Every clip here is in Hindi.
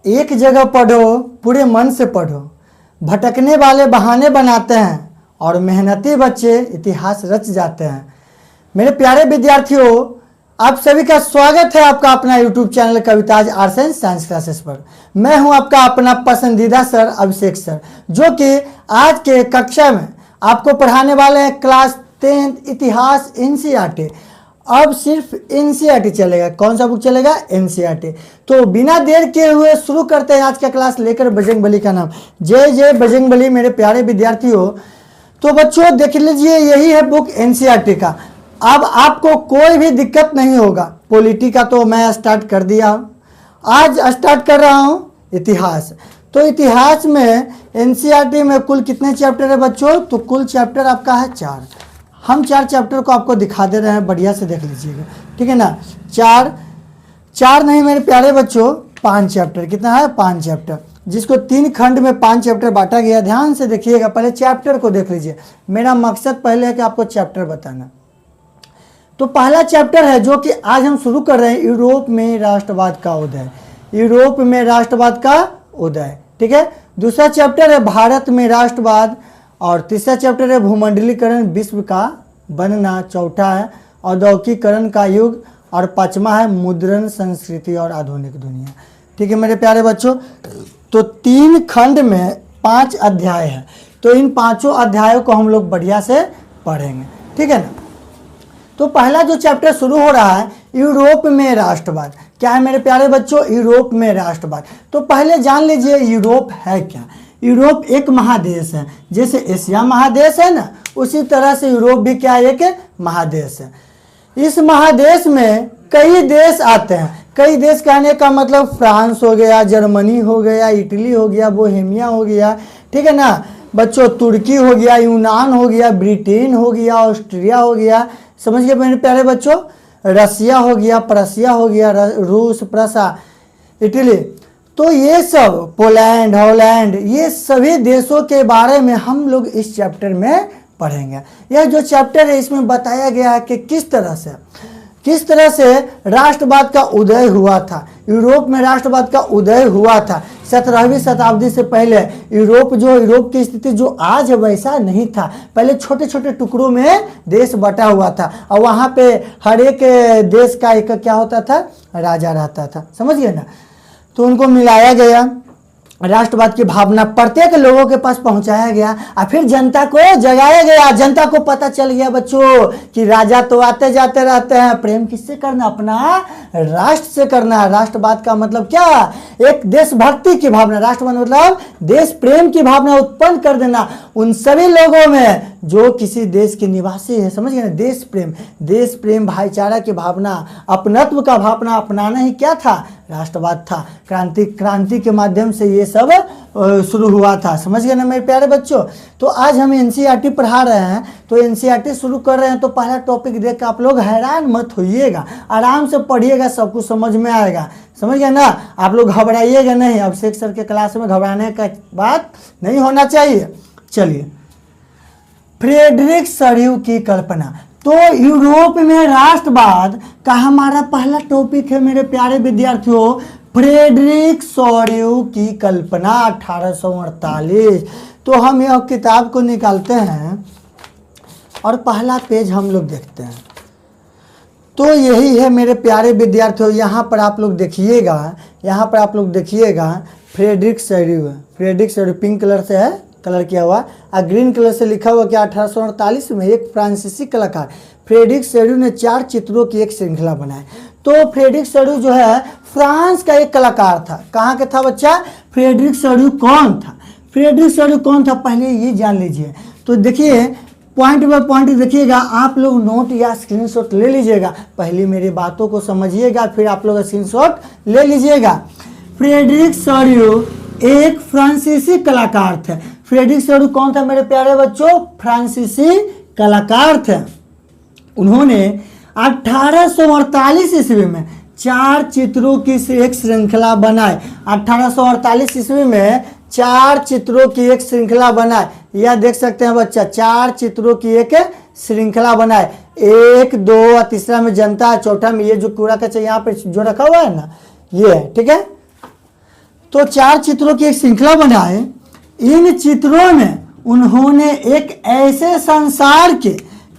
एक जगह पढ़ो, पूरे मन से पढ़ो। भटकने वाले बहाने बनाते हैं और मेहनती बच्चे इतिहास रच जाते हैं। मेरे प्यारे विद्यार्थियों, आप सभी का स्वागत है आपका अपना YouTube channel Kavita's arts and science classes पर। मैं हूं आपका अपना पसंदीदा सर अभिषेक सर, जो कि आज के कक्षा में आपको पढ़ाने वाले हैं क्लास 10th इतिहास NCERT। अब सिर्फ NCERT चलेगा। कौन सा बुक चलेगा? NCERT। तो बिना देर किए हुए शुरू करते हैं आज का क्लास लेकर बजरंगबली का नाम। जय जय बजरंगबली मेरे प्यारे विद्यार्थियों। तो बच्चों देख लीजिए, यही है बुक NCERT का। अब आपको कोई भी दिक्कत नहीं होगा। पॉलिटी का तो मैं स्टार्ट कर दिया हूँ, आज स्टार्ट कर रहा हूँ इतिहास। तो इतिहास में NCERT में कुल कितने चैप्टर है बच्चों? तो कुल चैप्टर आपका है 4। हम 4 चैप्टर को आपको दिखा दे रहे हैं, बढ़िया से देख लीजिएगा, ठीक है ना। 4 नहीं मेरे प्यारे बच्चों, 5 चैप्टर। कितना है? 5 चैप्टर, जिसको 3 खंड में 5 चैप्टर बांटा गया। ध्यान से देखिएगा, पहले चैप्टर को देख लीजिए। मेरा मकसद पहले है कि आपको चैप्टर बताना। तो पहला चैप्टर है जो कि आज हम शुरू कर रहे हैं, यूरोप में राष्ट्रवाद का उदय। यूरोप में राष्ट्रवाद का उदय, ठीक है। दूसरा चैप्टर है भारत में राष्ट्रवाद, और तीसरा चैप्टर है भूमंडलीकरण, विश्व का बनना। चौथा है औद्योगिकीकरण का युग, और 5वां है मुद्रण, संस्कृति और आधुनिक दुनिया। ठीक है मेरे प्यारे बच्चों। तो 3 खंड में 5 अध्याय है, तो इन 5 अध्यायों को हम लोग बढ़िया से पढ़ेंगे, ठीक है ना। तो पहला जो चैप्टर शुरू हो रहा है, यूरोप में राष्ट्रवाद। क्या है मेरे प्यारे बच्चों? यूरोप में राष्ट्रवाद। तो पहले जान लीजिए यूरोप है क्या। यूरोप एक महादेश है, जैसे एशिया महादेश है ना, उसी तरह से यूरोप भी क्या है? एक महादेश है। इस महादेश में कई देश आते हैं। कई देश कहने का मतलब फ्रांस हो गया, जर्मनी हो गया, इटली हो गया, बोहेमिया हो गया, ठीक है ना बच्चों, तुर्की हो गया, यूनान हो गया, ब्रिटेन हो गया, ऑस्ट्रिया हो गया, समझ गए मेरे प्यारे बच्चों, रसिया हो गया, प्रसिया हो गया, रूस, प्रसा, इटली। तो ये सब पोलैंड, हॉलैंड, ये सभी देशों के बारे में हम लोग इस चैप्टर में पढ़ेंगे। यह जो चैप्टर है इसमें बताया गया है कि किस तरह से राष्ट्रवाद का उदय हुआ था। यूरोप में राष्ट्रवाद का उदय हुआ था। 17वीं शताब्दी से पहले यूरोप की स्थिति जो आज है वैसा नहीं था। पहले छोटे छोटे टुकड़ों में देश बटा हुआ था, और वहाँ पे हर एक देश का एक क्या होता था? राजा रहता था, समझ गए ना। तो उनको मिलाया गया, राष्ट्रवाद की भावना प्रत्येक लोगों के पास पहुंचाया गया, और फिर जनता को जगाया गया। जनता को पता चल गया बच्चों कि राजा तो आते जाते रहते हैं, प्रेम किससे करना? अपना राष्ट्र से करना। राष्ट्रवाद का मतलब क्या? एक देशभक्ति की भावना। राष्ट्रवाद मतलब देश प्रेम की भावना उत्पन्न कर देना उन सभी लोगों में जो किसी देश के निवासी है, समझ गए ना। देश प्रेम, भाईचारा की भावना, अपनत्व का भावना अपनाना ही क्या था? राष्ट्रवाद था। क्रांति के माध्यम से ये सब शुरू हुआ था, समझ गए ना मेरे प्यारे बच्चों। तो आज हम NCERT पढ़ा रहे हैं, तो NCERT शुरू कर रहे हैं। तो पहला टॉपिक देख कर आप लोग हैरान मत होइएगा, आराम से पढ़िएगा, सब कुछ समझ में आएगा, समझ गए ना। आप लोग घबराइएगा नहीं। अभिषेक सर के क्लास में घबराने का बात नहीं होना चाहिए। चलिए, फ्रेडरिक सॉर्यू की कल्पना। तो यूरोप में राष्ट्रवाद का हमारा पहला टॉपिक है मेरे प्यारे विद्यार्थियों, फ्रेडरिक सॉर्यू की कल्पना 1848। तो हम यह किताब को निकालते हैं और पहला पेज हम लोग देखते हैं। तो यही है मेरे प्यारे विद्यार्थियों, यहाँ पर आप लोग देखिएगा, फ्रेडरिक सॉर्यू पिंक कलर से है, कलर किया हुआ, और ग्रीन कलर से लिखा हुआ क्या? 1848 में एक फ्रांसीसी कलाकार फ्रेडरिक सॉर्यू ने 4 चित्रों की एक श्रृंखला बनाई। तो फ्रेडरिक सॉर्यू जो है फ्रांस का एक कलाकार था। कहाँ का था बच्चा? फ्रेडरिक सॉर्यू कौन था? पहले ये जान लीजिए। तो देखिए, पॉइंट बाय पॉइंट देखिएगा, आप लोग नोट या स्क्रीनशॉट ले लीजिएगा। पहले मेरी बातों को समझिएगा, फिर आप लोग स्क्रीनशॉट ले लीजिएगा। फ्रेडरिक सॉर्यू एक फ्रांसीसी कलाकार थे। फ्रेडरिक सॉर्यू कौन था मेरे प्यारे बच्चों? फ्रांसीसी कलाकार थे। उन्होंने 1848 ईस्वी में 4 चित्रों की एक श्रृंखला बनाई। 1848 ईस्वी में 4 चित्रों की एक श्रृंखला बनाए। यह देख सकते हैं बच्चा, 4 चित्रों की एक श्रृंखला बनाए। 1, 2, तीसरा में जनता, चौथा में ये जो कूड़ा कचरा यहाँ पे जो रखा हुआ है ना, ये है, ठीक है। तो 4 चित्रों की एक श्रृंखला बनाए। इन चित्रों में उन्होंने एक ऐसे संसार के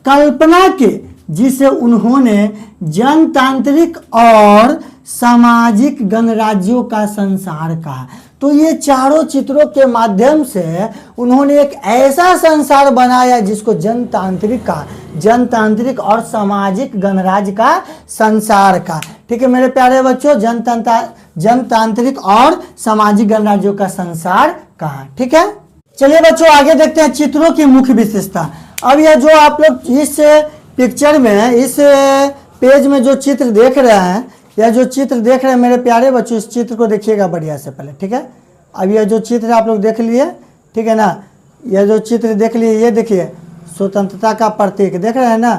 कल्पना के जिसे उन्होंने जनतांत्रिक और सामाजिक गणराज्यों का संसार कहा। तो ये चारों चित्रों के माध्यम से उन्होंने एक ऐसा संसार बनाया जिसको जनतांत्रिक और सामाजिक गणराज्य का संसार का। ठीक है मेरे प्यारे बच्चों, जनतांत्रिक और सामाजिक गणराज्यों का संसार कहा। ठीक है, चलिए बच्चों आगे देखते हैं चित्रों की मुख्य विशेषता। अब यह जो आप लोग इस पिक्चर में, इस पेज में जो चित्र देख रहे हैं, यह जो चित्र देख रहे हैं मेरे प्यारे बच्चों, इस चित्र को देखिएगा बढ़िया से पहले। ठीक है, अब यह जो चित्र आप लोग देख लिए, ठीक है ना, यह जो चित्र देख लिए, ये देखिए स्वतंत्रता का प्रतीक देख रहे हैं ना।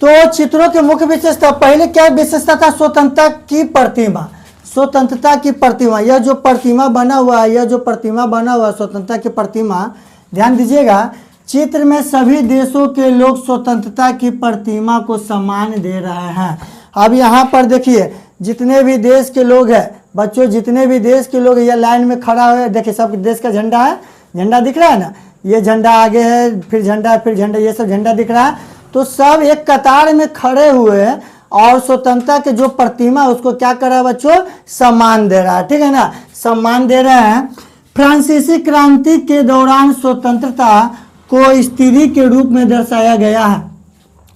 तो चित्रों की मुख्य विशेषता, पहले क्या विशेषता था? स्वतंत्रता की प्रतिमा। स्वतंत्रता की प्रतिमा, यह जो प्रतिमा बना हुआ है, यह जो प्रतिमा बना हुआ है स्वतंत्रता की प्रतिमा, ध्यान दीजिएगा, चित्र में सभी देशों के लोग स्वतंत्रता की प्रतिमा को सम्मान दे रहे हैं। अब यहाँ पर देखिए जितने भी देश के लोग हैं बच्चों, जितने भी देश के लोग ये लाइन में खड़ा हुए, देखिए सब देश का झंडा है, झंडा दिख रहा है ना, ये झंडा आगे है, फिर झंडा, फिर झंडा, ये सब झंडा दिख रहा है। तो सब एक कतार में खड़े हुए और स्वतंत्रता के जो प्रतिमा उसको क्या कर रहा है बच्चों? सम्मान दे रहा है। ठीक है ना, सम्मान दे रहे हैं। फ्रांसीसी क्रांति के दौरान स्वतंत्रता को स्त्री के रूप में दर्शाया गया है।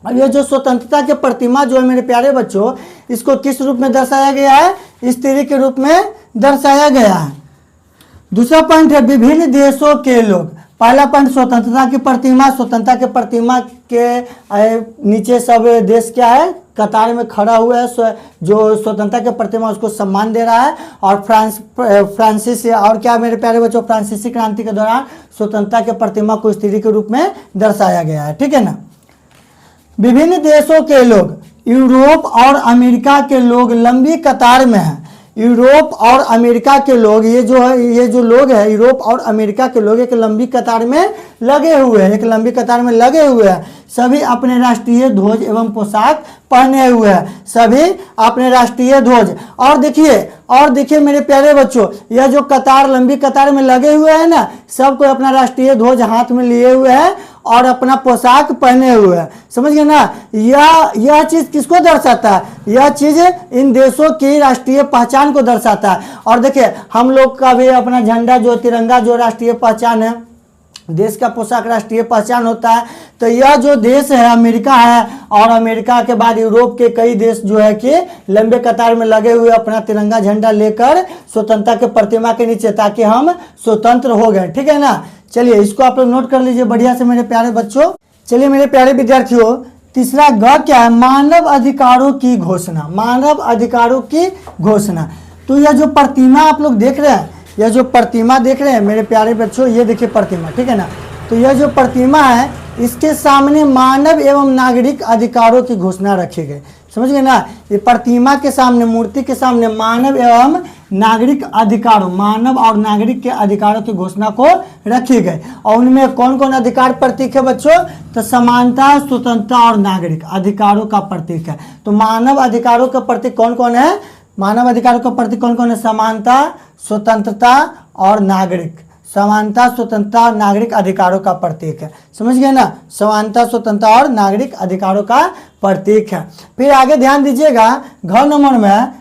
अब ये जो स्वतंत्रता के प्रतिमा जो है मेरे प्यारे बच्चों, इसको किस रूप में दर्शाया गया है? स्त्री के रूप में दर्शाया गया है। दूसरा पॉइंट है विभिन्न देशों के लोग। पहला पॉइंट स्वतंत्रता की प्रतिमा, स्वतंत्रता के प्रतिमा के नीचे सब देश क्या है? कतार में खड़ा हुआ है, जो स्वतंत्रता के प्रतिमा उसको सम्मान दे रहा है। और फ्रांसीस और क्या मेरे प्यारे बच्चों, फ्रांसीसी क्रांति के दौरान स्वतंत्रता के प्रतिमा को स्त्री के रूप में दर्शाया गया है। ठीक है ना, विभिन्न देशों के लोग, यूरोप और अमेरिका के लोग लंबी कतार में हैं। यूरोप और अमेरिका के लोग, ये जो लोग हैं, यूरोप और अमेरिका के लोग एक लंबी कतार में लगे हुए हैं, एक लंबी कतार में लगे हुए हैं। सभी अपने राष्ट्रीय ध्वज एवं पोशाक पहने हुए हैं, सभी अपने राष्ट्रीय ध्वज। और देखिए मेरे प्यारे बच्चों, यह जो कतार, लंबी कतार में लगे हुए हैं ना, सबको अपना राष्ट्रीय ध्वज हाथ में लिए हुए हैं और अपना पोशाक पहने हुए हैं। समझ गए ना, यह चीज किसको दर्शाता है? यह चीज इन देशों की राष्ट्रीय पहचान को दर्शाता है। और देखिए हम लोग का भी अपना झंडा जो तिरंगा जो राष्ट्रीय पहचान है, देश का पोशाक राष्ट्रीय पहचान होता है। तो यह जो देश है अमेरिका है, और अमेरिका के बाद यूरोप के कई देश जो है कि लंबे कतार में लगे हुए अपना तिरंगा झंडा लेकर स्वतंत्रता के प्रतिमा के नीचे, ताकि हम स्वतंत्र हो गए। ठीक है ना, चलिए इसको आप लोग नोट कर लीजिए बढ़िया से मेरे प्यारे बच्चों। चलिए मेरे प्यारे विद्यार्थियों, तीसरा ग क्या है? मानव अधिकारों की घोषणा। मानव अधिकारों की घोषणा। तो यह जो प्रतिमा आप लोग देख रहे हैं, यह जो प्रतिमा देख रहे हैं मेरे प्यारे बच्चों, ये देखिए प्रतिमा। ठीक है ना, तो यह जो प्रतिमा है इसके सामने मानव एवं नागरिक अधिकारों की घोषणा रखी गई। समझ गए ना, ये प्रतिमा के सामने, मूर्ति के सामने मानव एवं नागरिक अधिकारों, मानव और नागरिक के अधिकारों की घोषणा को रखी गई। और उनमें कौन कौन अधिकार प्रतीक है बच्चों? तो समानता, स्वतंत्रता और नागरिक अधिकारों का प्रतीक है। तो मानव अधिकारों का प्रतीक कौन कौन है? मानव अधिकारों का प्रतीक कौन कौन है? समानता, स्वतंत्रता और नागरिक। समानता, स्वतंत्रता और नागरिक अधिकारों का प्रतीक है। समझ गए ना, समानता, स्वतंत्रता और नागरिक अधिकारों का प्रतीक है। फिर आगे ध्यान दीजिएगा, घ नंबर में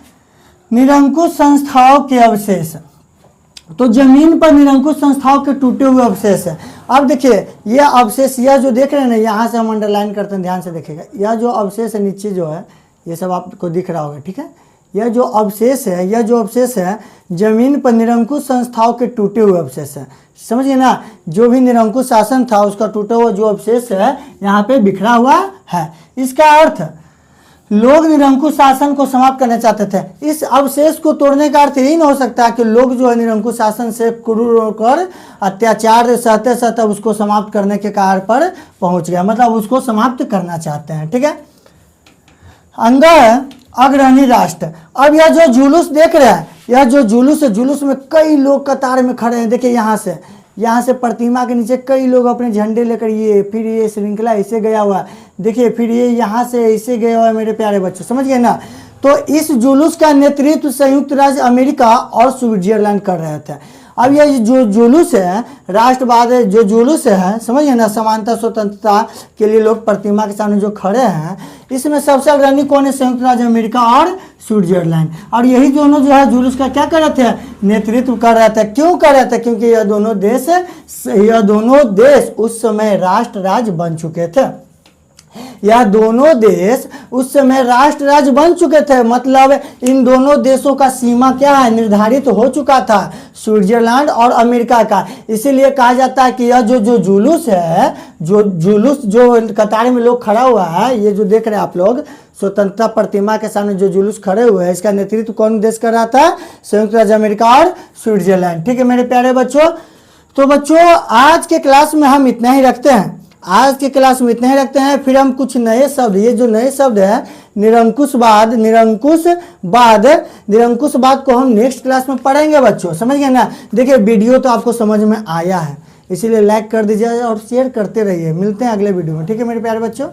निरंकुश संस्थाओं के अवशेष। तो जमीन पर निरंकुश संस्थाओं के टूटे हुए अवशेष है। अब देखिए यह अवशेष, यह जो देख रहे हैं ना, यहाँ से हम अंडरलाइन करते हैं, ध्यान से देखिएगा। यह जो अवशेष है नीचे जो है, ये सब आपको दिख रहा होगा। ठीक है, यह जो अवशेष है जमीन पर निरंकुश संस्थाओं के टूटे हुए अवशेष है। समझिए ना, जो भी निरंकुश शासन था उसका टूटा हुआ जो अवशेष है यहाँ पे बिखरा हुआ है। इसका अर्थ, लोग निरंकुश शासन को समाप्त करना चाहते थे। इस अवशेष को तोड़ने का अर्थ यही नहीं हो सकता कि लोग जो है निरंकुश शासन से क्रूर होकर अत्याचार सहते सहते उसको समाप्त करने के कार्य पर पहुंच गया, मतलब उसको समाप्त करना चाहते हैं। ठीक है, अंग अग्रणी राष्ट्र। अब यह जो जुलूस देख रहे हैं, यह जो जुलूस है, जुलूस में कई लोग कतार में खड़े हैं। देखिए यहाँ से प्रतिमा के नीचे कई लोग अपने झंडे लेकर, ये फिर ये श्रृंखला ऐसे गया हुआ है, देखिए फिर ये यहाँ से ऐसे गया हुआ है मेरे प्यारे बच्चों। समझ गए ना, तो इस जुलूस का नेतृत्व संयुक्त राज्य अमेरिका और स्विट्जरलैंड कर रहे थे। अब ये जो जुलूस है, राष्ट्रवाद जो जुलूस है, समझिए ना, समानता स्वतंत्रता के लिए लोग प्रतिमा के सामने जो खड़े हैं, इसमें सबसे अग्रणी कौन है? संयुक्त राज्य अमेरिका और स्विट्जरलैंड। और यही दोनों जो है जुलूस का क्या कर रहे थे? नेतृत्व कर रहे थे। क्यों कर रहे थे? क्योंकि यह दोनों देश उस समय राष्ट्र राज्य बन चुके थे। यह दोनों देश उस समय राष्ट्र राज्य बन चुके थे, मतलब इन दोनों देशों का सीमा क्या है? निर्धारित हो चुका था, स्विट्जरलैंड और अमेरिका का। इसीलिए कहा जाता है कि यह जो जुलूस है, जो कतार में लोग खड़ा हुआ है, ये जो देख रहे हैं आप लोग, स्वतंत्रता प्रतिमा के सामने जो जुलूस खड़े हुए हैं, इसका नेतृत्व कौन देश कर रहा था? संयुक्त राज्य अमेरिका और स्विट्जरलैंड। ठीक है मेरे प्यारे बच्चों, तो बच्चों आज के क्लास में हम इतना ही रखते हैं। फिर हम कुछ नए शब्द, ये जो नए शब्द है निरंकुशवाद को हम नेक्स्ट क्लास में पढ़ेंगे बच्चों, समझ गए ना। देखिए वीडियो तो आपको समझ में आया है, इसीलिए लाइक कर दीजिए और शेयर करते रहिए। मिलते हैं अगले वीडियो में। ठीक है मेरे प्यारे बच्चों।